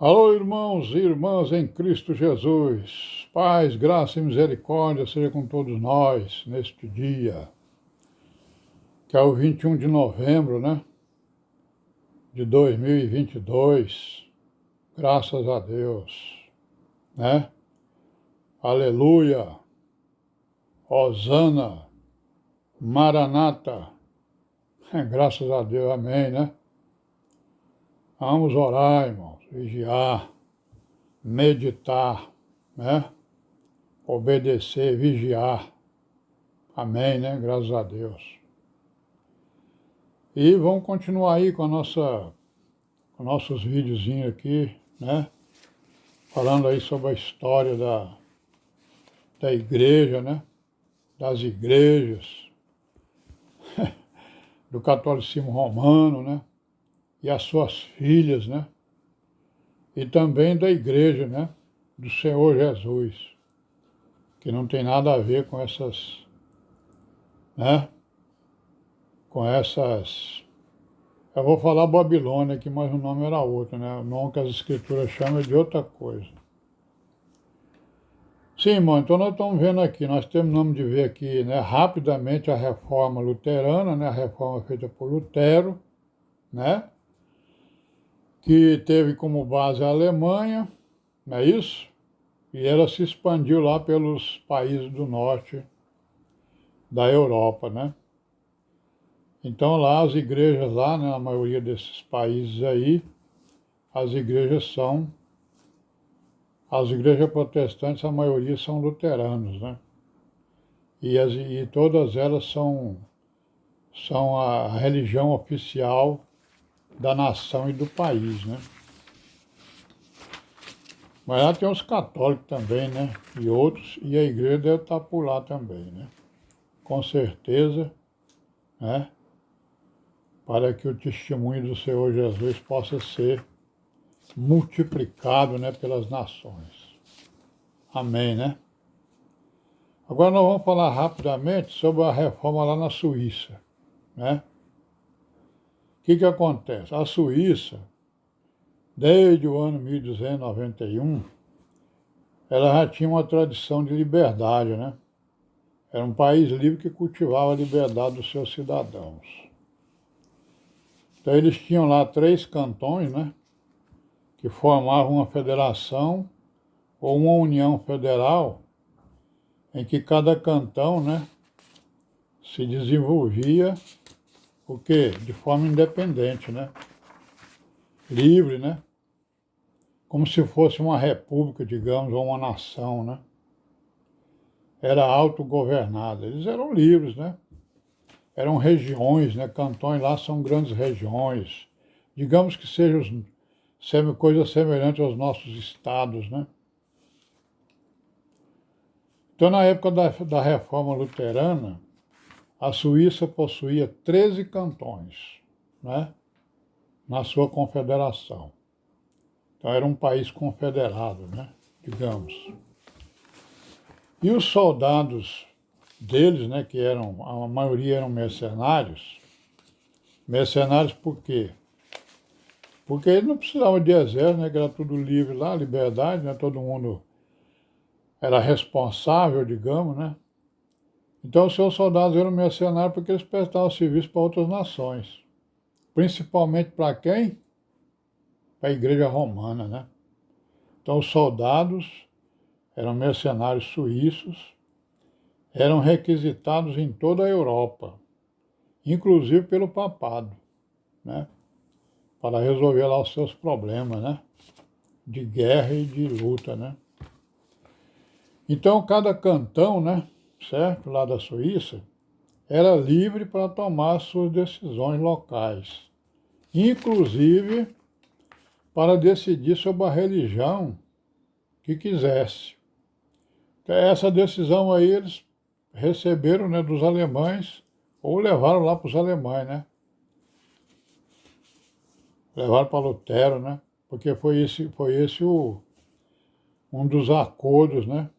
Alô, irmãos e irmãs em Cristo Jesus. Paz, graça e misericórdia seja com todos nós neste dia, que é o 21 de novembro, de 2022. Graças a Deus, né? Aleluia, Hosana, Maranata. Graças a Deus, amém, né? Vamos orar, irmãos, vigiar, meditar, né? Obedecer, vigiar. Amém, né? Graças a Deus. E vamos continuar aí com nossos videozinhos aqui, né? Falando aí sobre a história da igreja, né? Das igrejas, do catolicismo romano, né? E as suas filhas, né? E também da igreja, né? Do Senhor Jesus, que não tem nada a ver com essas, né? Com essas... Eu vou falar Babilônia aqui, mas o nome era outro, né? O nome que as escrituras chamam é de outra coisa. Sim, irmão, então nós estamos vendo aqui, nós terminamos de ver aqui, né, rapidamente a reforma luterana, né, a reforma feita por Lutero, né, que teve como base a Alemanha, não é isso? E ela se expandiu lá pelos países do norte da Europa, né? Então lá as igrejas lá, né, na maioria desses países aí, as igrejas protestantes, a maioria são luteranos, né? E todas elas são a religião oficial da nação e do país, né? Mas lá tem os católicos também, né? E outros, e a igreja deve estar por lá também, né? Com certeza, né? Para que o testemunho do Senhor Jesus possa ser multiplicado, né, pelas nações. Amém, né? Agora nós vamos falar rapidamente sobre a reforma lá na Suíça, né? O que acontece? A Suíça, desde o ano 1291, ela já tinha uma tradição de liberdade, né? Era um país livre que cultivava a liberdade dos seus cidadãos. Então eles tinham lá 3 cantões, né? Que formavam uma federação ou uma união federal em que cada cantão, né? Se desenvolvia, o quê? De forma independente, né? Livre, né? Como se fosse uma república, digamos, ou uma nação, né? Era autogovernada. Eles eram livres, né? Eram regiões, né? Cantões lá são grandes regiões. Digamos que sejam coisas semelhantes aos nossos estados, né? Então, na época da Reforma Luterana, a Suíça possuía 13 cantões, né? Na sua confederação. Então, era um país confederado, né? Digamos. E os soldados deles, né? Que a maioria eram mercenários. Mercenários por quê? Porque eles não precisavam de exército, né? Que era tudo livre lá, liberdade, né? Todo mundo era responsável, digamos, né? Então os seus soldados eram mercenários porque eles prestavam serviço para outras nações. Principalmente para quem? Para a igreja romana, né? Então os soldados eram mercenários suíços, eram requisitados em toda a Europa, inclusive pelo papado, né? Para resolver lá os seus problemas, né? De guerra e de luta, né? Então cada cantão, né? Certo? Lá da Suíça, era livre para tomar suas decisões locais, inclusive para decidir sobre a religião que quisesse. Essa decisão aí eles receberam, né, dos alemães, ou levaram lá para os alemães, né? Levaram para Lutero, né? Porque foi esse um dos acordos, né?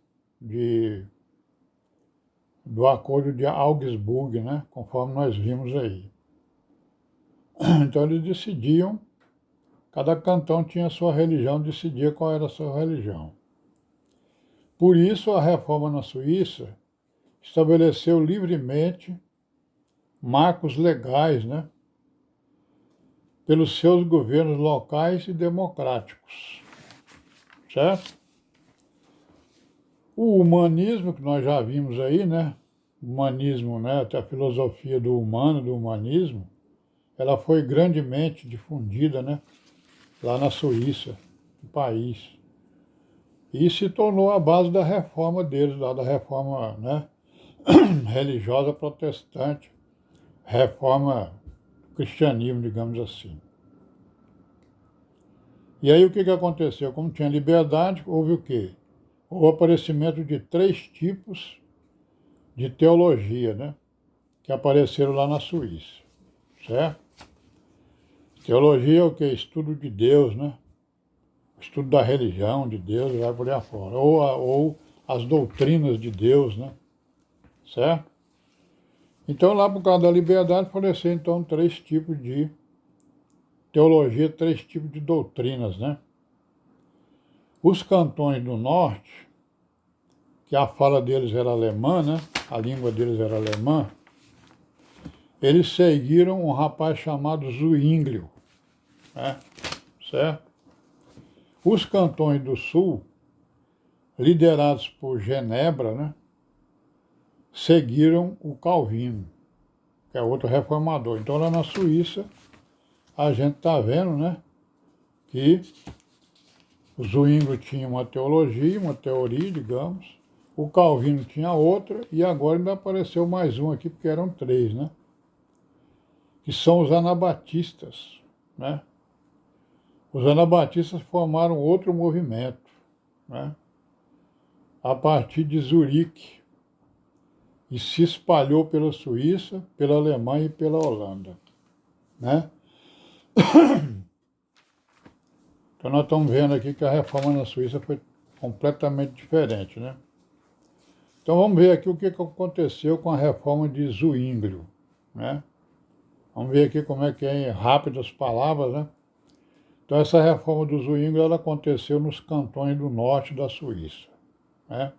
Do acordo de Augsburg, né? Conforme nós vimos aí. Então eles decidiam Cada cantão tinha a sua religião, decidia qual era a sua religião. Por isso, a reforma na Suíça estabeleceu livremente marcos legais, né, pelos seus governos locais e democráticos, certo? O humanismo, que nós já vimos aí, né, humanismo, né, até a filosofia do humano, do humanismo, ela foi grandemente difundida, né, lá na Suíça, no país. E se tornou a base da reforma deles, lá da reforma, né, religiosa protestante, reforma do cristianismo, digamos assim. E aí o que aconteceu? Como tinha liberdade, houve o quê? O aparecimento de 3 tipos de teologia, né, que apareceram lá na Suíça, certo? Teologia é o quê? Estudo de Deus, né? Estudo da religião de Deus, vai por aí afora. Ou as doutrinas de Deus, né? Certo? Então, lá por causa da liberdade, apareceram, então, 3 tipos de teologia, 3 tipos de doutrinas, né? Os cantões do norte, que a fala deles era alemã, né? A língua deles era alemã, eles seguiram um rapaz chamado Zwinglio, né? Certo? Os cantões do sul, liderados por Genebra, né, seguiram o Calvino, que é outro reformador. Então, lá na Suíça, a gente está vendo, né, que o Zwinglio tinha uma teologia, uma teoria, digamos, o Calvino tinha outra, e agora ainda apareceu mais um aqui, porque eram 3, né, que são os anabatistas, né. Os anabatistas formaram outro movimento, né, a partir de Zurique, e se espalhou pela Suíça, pela Alemanha e pela Holanda, né? Então nós estamos vendo aqui que a reforma na Suíça foi completamente diferente, né? Então vamos ver aqui o que aconteceu com a reforma de Zwinglio, né? Vamos ver aqui como é que é em rápidas palavras, né? Então essa reforma do Zwinglio, ela aconteceu nos cantões do norte da Suíça, né?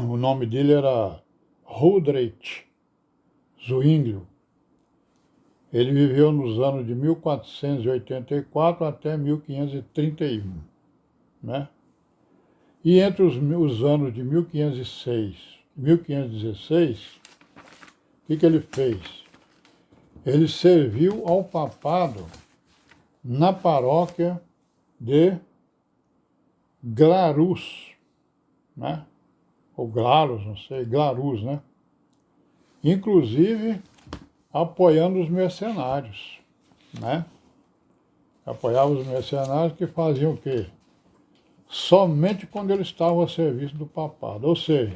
O nome dele era Huldreich Zwinglio. Ele viveu nos anos de 1484 até 1531, né? E entre os anos de 1506 e 1516, o que ele fez? Ele serviu ao papado na paróquia de Glarus, né? Ou Glarus, não sei, Glarus, né? Inclusive apoiando os mercenários, né? Apoiava os mercenários que faziam o quê? Somente quando ele estava a serviço do papado. Ou seja,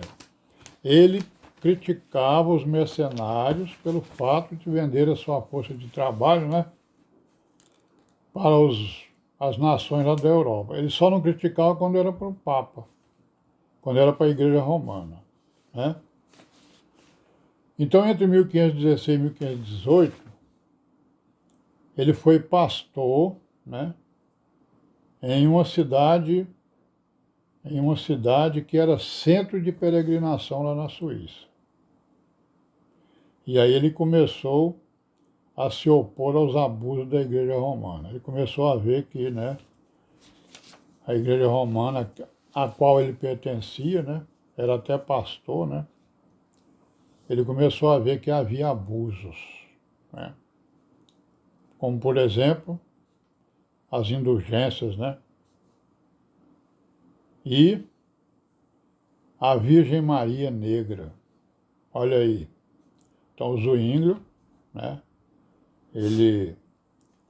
ele criticava os mercenários pelo fato de vender a sua força de trabalho, né, para as nações lá da Europa. Ele só não criticava quando era para o Papa, quando era para a Igreja Romana, né? Então, entre 1516 e 1518, ele foi pastor, né, em uma cidade que era centro de peregrinação lá na Suíça. E aí ele começou a se opor aos abusos da Igreja Romana. Ele começou a ver que, né, a Igreja Romana, a qual ele pertencia, né, era até pastor, né, ele começou a ver que havia abusos, né, como, por exemplo, as indulgências, né, e a Virgem Maria Negra. Olha aí. Então, o Zwinglio, né, ele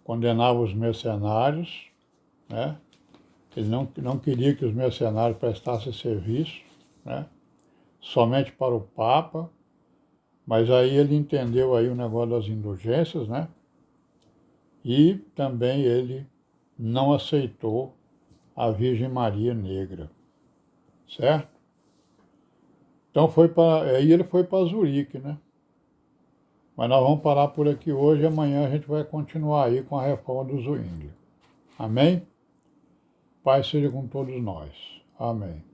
condenava os mercenários, né, ele não queria que os mercenários prestassem serviço, né, somente para o Papa, mas aí ele entendeu aí o negócio das indulgências, né, e também ele não aceitou a Virgem Maria Negra, certo? Então aí ele foi para Zurique, né? Mas nós vamos parar por aqui hoje e amanhã a gente vai continuar aí com a reforma do Zwingli. Amém? Pai seja com todos nós. Amém.